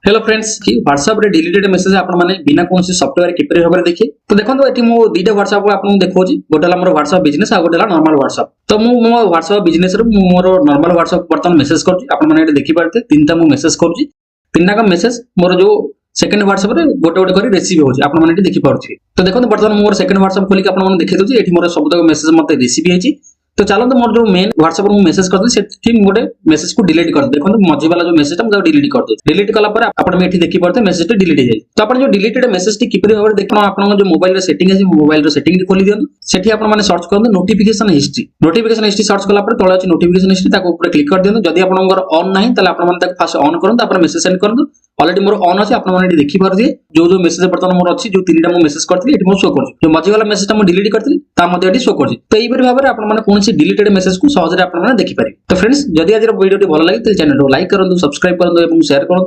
Hello friends कि WhatsApp रे deleted message आपण माने बिना कोनसी सॉफ्टवेयर किपरि भाबरे देखि तो देखंतु एठी मो दीटा व्हाट्सएप आपन देखौची गोटेला हमर व्हाट्सएप बिजनेस आ गोटेला नॉर्मल व्हाट्सएप तो मो व्हाट्सएप बिजनेस रे मोर नॉर्मल व्हाट्सएप बर्तन मेसेज करची आपण माने एठी देखि पारते तीनटा मो मेसेज करची तीनटा का मेसेज मोर जो सेकंड व्हाट्सएप रे गोटे गोटे करी रिसीव होची आपण माने एठी देखि पारछि तो देखंतु बर्तन मोर सेकंड व्हाट्सएप खोली के आपण माने देखि दोची एठी मोर सब तक मेसेज मते रिसीव हेची तो चलो तो मोर जो मेन व्हाट्सएप रो मेसेज करते सेठी गोटे मेसेज को डिलीट कर देखो मझी वाला जो मेसेज हम डिलीट कर दो डिलीट कला पर आपण में एठी देखि पड़ते मेसेज टी डिलीट हो जाय तो आपण जो डिलीटेड मेसेज टी किपरि भाबरे देखनो आपण जो मोबाइल रे सेटिंग है मोबाइल रो सेटिंग टी खोली दियनु सेठी आपण माने सर्च करन नोटिफिकेशन हिस्ट्री सर्च कला पर तळे अछि नोटिफिकेशन हिस्ट्री ताको ऊपर क्लिक कर दियनु जदी आपनकर ऑन नाही तले आपण माने ताको फास्ट ऑन करन तापर मेसेज सेंड करन ऑलरेडी मोर ऑन अछि आपण माने देखि पार दिए जो मेसेज बर्तन मोर अछि जो तीनटा मो मेसेज करथि एठी मो शो करछि जो मझी वाला मेसेज ता मो डिलीट करथि ता मध्ये एठी शो करछि तो एई भाबरे आपण माने कोनसी डिलीटेड मेसेज को सहज रे आपण माने देखि पारि तो फ्रेंड्स जदी आज वीडियो टी भलो लागि तो चैनल को लाइक करंतु सब्सक्राइब करंतु एवं शेयर करंतु।